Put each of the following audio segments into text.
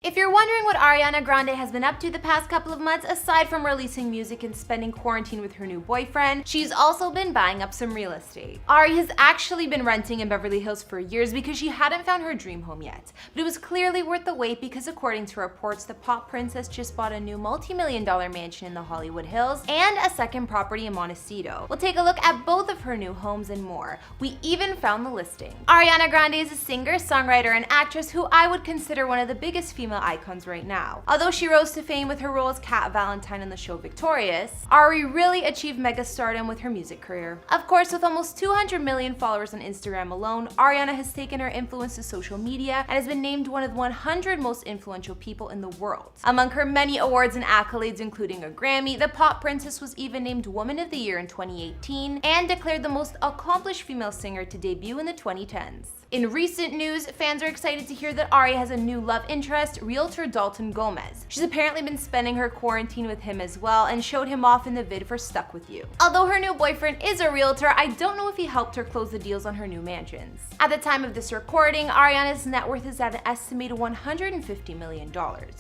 If you're wondering what Ariana Grande has been up to the past couple of months, aside from releasing music and spending quarantine with her new boyfriend, she's also been buying up some real estate. Ari has actually been renting in Beverly Hills for years because she hadn't found her dream home yet. But it was clearly worth the wait because according to reports, the pop princess just bought a new multi-million-dollar mansion in the Hollywood Hills and a second property in Montecito. We'll take a look at both of her new homes and more. We even found the listing. Ariana Grande is a singer, songwriter, and actress who I would consider one of the biggest female icons right now. Although she rose to fame with her role as Kat Valentine in the show Victorious, Ari really achieved mega stardom with her music career. Of course, with almost 200 million followers on Instagram alone, Ariana has taken her influence to social media and has been named one of the 100 most influential people in the world. Among her many awards and accolades, including a Grammy, the pop princess was even named Woman of the Year in 2018 and declared the most accomplished female singer to debut in the 2010s. In recent news, fans are excited to hear that Ari has a new love interest, realtor Dalton Gomez. She's apparently been spending her quarantine with him as well and showed him off in the vid for Stuck With You. Although her new boyfriend is a realtor, I don't know if he helped her close the deals on her new mansions. At the time of this recording, Ariana's net worth is at an estimated $150 million.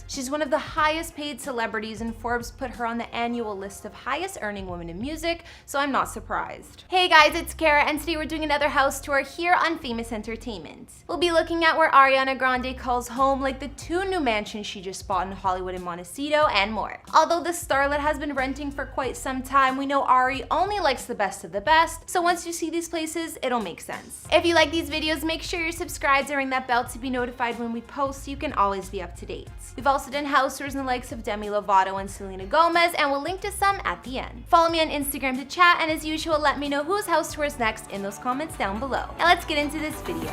She's one of the highest paid celebrities, and Forbes put her on the annual list of highest earning women in music, so I'm not surprised. Hey guys, it's Kara, and today we're doing another house tour here on Famous Entertainment. We'll be looking at where Ariana Grande calls home, like the two new mansions she just bought in Hollywood and Montecito, and more. Although the starlet has been renting for quite some time, we know Ari only likes the best of the best, so once you see these places, it'll make sense. If you like these videos, make sure you're subscribed and ring that bell to be notified when we post so you can always be up to date. We've also done house tours in the likes of Demi Lovato and Selena Gomez, and we'll link to some at the end. Follow me on Instagram to chat, and as usual, let me know whose house tour is next in those comments down below. Now let's get into this video.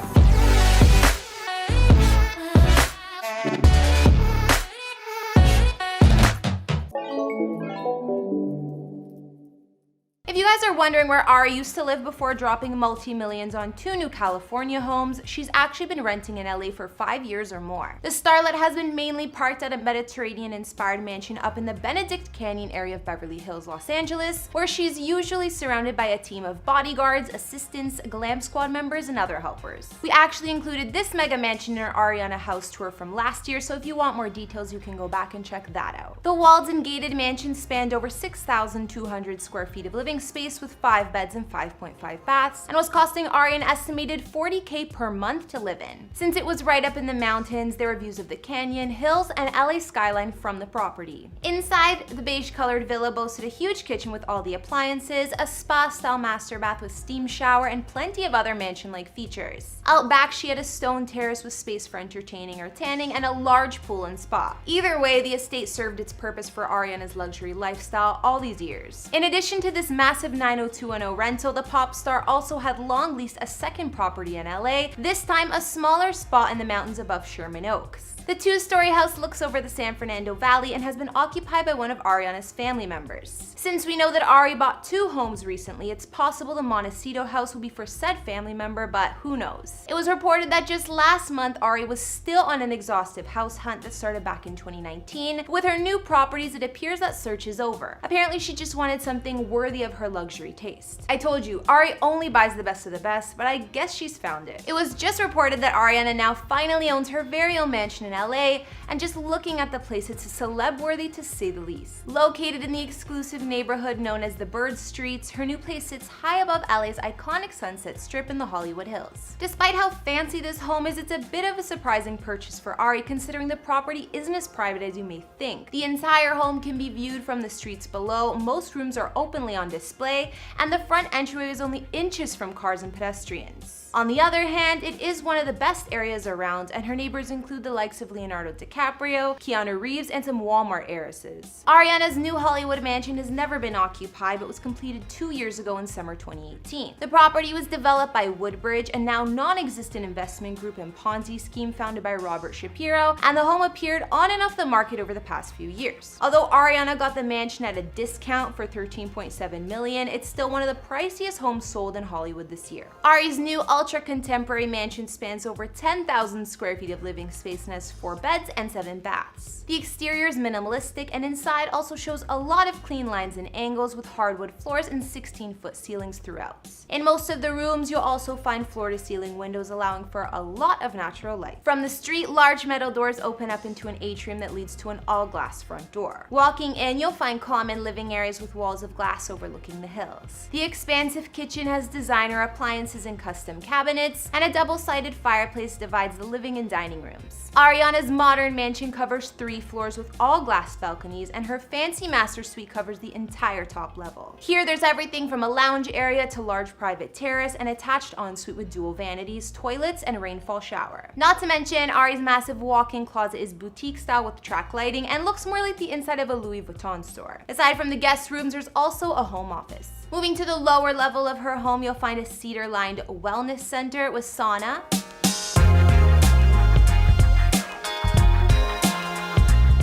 If you guys are wondering where Ari used to live before dropping multi-millions on two new California homes, she's actually been renting in LA for 5 years or more. The starlet has been mainly parked at a Mediterranean-inspired mansion up in the Benedict Canyon area of Beverly Hills, Los Angeles, where she's usually surrounded by a team of bodyguards, assistants, glam squad members, and other helpers. We actually included this mega mansion in our Ariana house tour from last year, so if you want more details, you can go back and check that out. The walled and gated mansion spanned over 6,200 square feet of living space with 5 beds and 5.5 baths, and was costing Ari an estimated $40K per month to live in. Since it was right up in the mountains, there were views of the canyon, hills, and LA skyline from the property. Inside, the beige-colored villa boasted a huge kitchen with all the appliances, a spa-style master bath with steam shower, and plenty of other mansion-like features. Out back, she had a stone terrace with space for entertaining or tanning, and a large pool and spa. Either way, the estate served its purpose for Ariana's luxury lifestyle all these years. In addition to this massive 90210 rental, the pop star also had long leased a second property in LA, this time a smaller spot in the mountains above Sherman Oaks. The two-story house looks over the San Fernando Valley and has been occupied by one of Ariana's family members. Since we know that Ari bought 2 homes recently, it's possible the Montecito house will be for said family member, but who knows. It was reported that just last month, Ari was still on an exhaustive house hunt that started back in 2019. With her new properties, it appears that search is over. Apparently, she just wanted something worthy of her luxury taste. I told you, Ari only buys the best of the best, but I guess she's found it. It was just reported that Ariana now finally owns her very own mansion in LA, and just looking at the place, it's a celeb worthy to say the least. Located in the exclusive neighborhood known as the Bird Streets, her new place sits high above LA's iconic Sunset Strip in the Hollywood Hills. Despite how fancy this home is, it's a bit of a surprising purchase for Ari, considering the property isn't as private as you may think. The entire home can be viewed from the streets below, most rooms are openly on display, and the front entryway is only inches from cars and pedestrians. On the other hand, it is one of the best areas around, and her neighbors include the likes of Leonardo DiCaprio, Keanu Reeves, and some Walmart heiresses. Ariana's new Hollywood mansion has never been occupied, but was completed 2 years ago in summer 2018. The property was developed by Woodbridge, a now non-existent investment group and Ponzi scheme founded by Robert Shapiro, and the home appeared on and off the market over the past few years. Although Ariana got the mansion at a discount for $13.7 million, it's still one of the priciest homes sold in Hollywood this year. Ari's new ultra-contemporary mansion spans over 10,000 square feet of living space and has 4 beds and 7 baths. The exterior is minimalistic and inside also shows a lot of clean lines and angles with hardwood floors and 16-foot ceilings throughout. In most of the rooms, you'll also find floor-to-ceiling windows allowing for a lot of natural light. From the street, large metal doors open up into an atrium that leads to an all-glass front door. Walking in, you'll find common living areas with walls of glass overlooking the hills. The expansive kitchen has designer appliances and custom cabinets, and a double-sided fireplace divides the living and dining rooms. Ariana's modern mansion covers 3 floors with all-glass balconies, and her fancy master suite covers the entire top level. Here, there's everything from a lounge area to large private terrace and attached ensuite with dual vanities, toilets, and rainfall shower. Not to mention, Ari's massive walk-in closet is boutique style with track lighting and looks more like the inside of a Louis Vuitton store. Aside from the guest rooms, there's also a home office. Moving to the lower level of her home, you'll find a cedar-lined wellness center with sauna,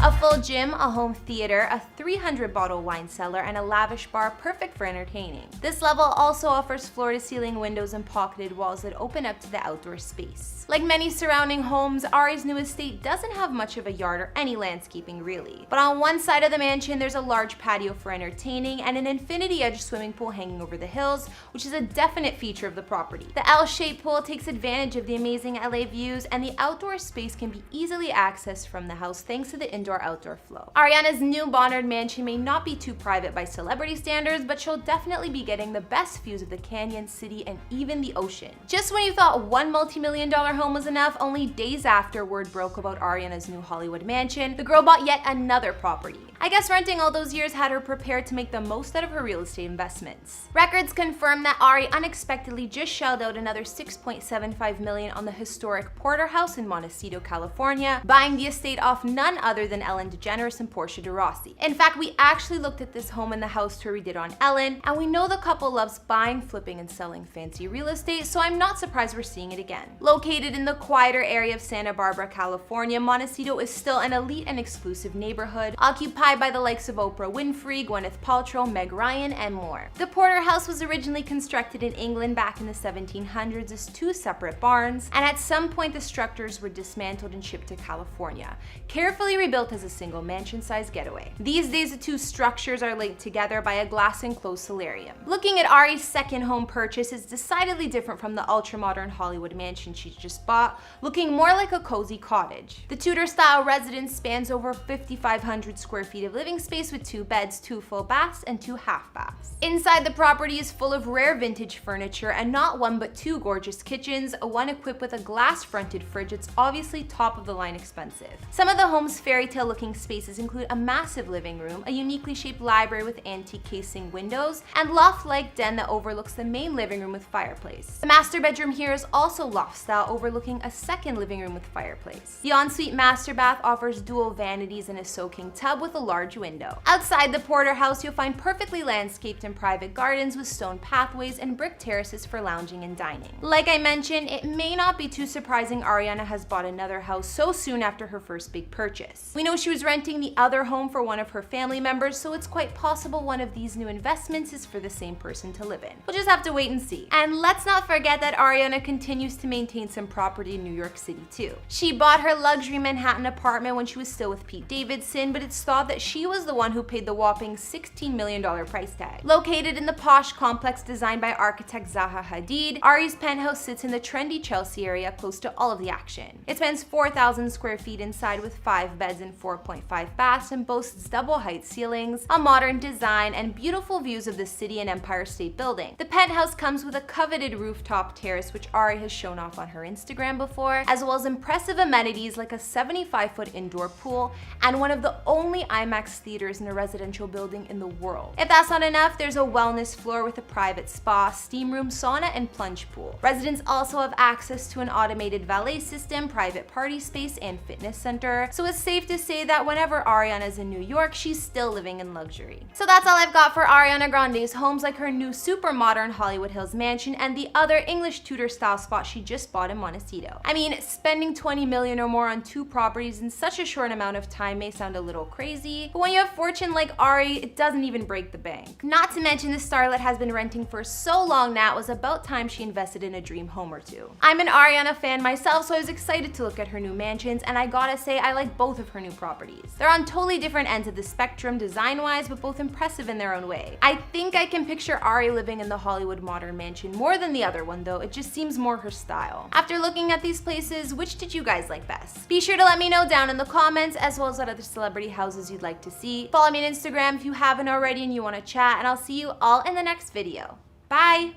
a full gym, a home theater, a 300-bottle wine cellar, and a lavish bar perfect for entertaining. This level also offers floor-to-ceiling windows and pocketed walls that open up to the outdoor space. Like many surrounding homes, Ari's new estate doesn't have much of a yard or any landscaping really. But on one side of the mansion, there's a large patio for entertaining and an infinity-edge swimming pool hanging over the hills, which is a definite feature of the property. The L-shaped pool takes advantage of the amazing LA views, and the outdoor space can be easily accessed from the house thanks to the indoor-outdoor flow. Ariana's new Bonnard mansion may not be too private by celebrity standards, but she'll definitely be getting the best views of the canyon, city, and even the ocean. Just when you thought one multi-million-dollar home was enough, only days after word broke about Ariana's new Hollywood mansion, the girl bought yet another property. I guess renting all those years had her prepared to make the most out of her real estate investments. Records confirm that Ari unexpectedly just shelled out another $6.75 million on the historic Porter House in Montecito, California, buying the estate off none other than Ellen DeGeneres and Portia de Rossi. In fact, we actually looked at this home and the house tour we did on Ellen, and we know the couple loves buying, flipping, and selling fancy real estate, so I'm not surprised we're seeing it again. Located in the quieter area of Santa Barbara, California, Montecito is still an elite and exclusive neighborhood, occupied by the likes of Oprah Winfrey, Gwyneth Paltrow, Meg Ryan, and more. The Porter House was originally constructed in England back in the 1700s as 2 separate barns, and at some point the structures were dismantled and shipped to California, carefully rebuilt as a single mansion-sized getaway. These days, the 2 structures are linked together by a glass-enclosed solarium. Looking at Ari's second home purchase is decidedly different from the ultra-modern Hollywood mansion she just bought, looking more like a cozy cottage. The Tudor-style residence spans over 5,500 square feet of living space with 2 beds, 2 full baths, and 2 half baths. Inside, the property is full of rare vintage furniture and not 1 but 2 gorgeous kitchens, one equipped with a glass-fronted fridge that's obviously top-of-the-line expensive. Some of the home's fairy tale-looking spaces include a massive living room, a uniquely shaped library with antique casing windows, and loft-like den that overlooks the main living room with fireplace. The master bedroom here is also loft-style, overlooking a second living room with fireplace. The ensuite master bath offers dual vanities and a soaking tub with a large window. Outside the Porter House, you'll find perfectly landscaped and private gardens with stone pathways and brick terraces for lounging and dining. Like I mentioned, it may not be too surprising Ariana has bought another house so soon after her first big purchase. We know she was renting the other home for one of her family members, so it's quite possible one of these new investments is for the same person to live in. We'll just have to wait and see. And let's not forget that Ariana continues to maintain some property in New York City too. She bought her luxury Manhattan apartment when she was still with Pete Davidson, but it's thought that she was the one who paid the whopping $16 million price tag. Located in the posh complex designed by architect Zaha Hadid, Ari's penthouse sits in the trendy Chelsea area close to all of the action. It spans 4,000 square feet inside with 5 beds and 4.5 baths and boasts double-height ceilings, a modern design, and beautiful views of the city and Empire State Building. The penthouse comes with a coveted rooftop terrace, which Ari has shown off on her Instagram before, as well as impressive amenities like a 75-foot indoor pool and one of the only IMAX theaters in a residential building in the world. If that's not enough, there's a wellness floor with a private spa, steam room, sauna, and plunge pool. Residents also have access to an automated valet system, private party space, and fitness center, so it's safe to say that that whenever Ariana's in New York, she's still living in luxury. So that's all I've got for Ariana Grande's homes, like her new super modern Hollywood Hills mansion and the other English Tudor style spot she just bought in Montecito. I mean, spending 20 million or more on 2 properties in such a short amount of time may sound a little crazy, but when you have fortune like Ari, it doesn't even break the bank. Not to mention the starlet has been renting for so long now, it was about time she invested in a dream home or two. I'm an Ariana fan myself, so I was excited to look at her new mansions, and I gotta say I like both of her new properties. They're on totally different ends of the spectrum design-wise, but both impressive in their own way. I think I can picture Ari living in the Hollywood modern mansion more than the other one though, it just seems more her style. After looking at these places, which did you guys like best? Be sure to let me know down in the comments, as well as what other celebrity houses you'd like to see. Follow me on Instagram if you haven't already and you want to chat, and I'll see you all in the next video. Bye!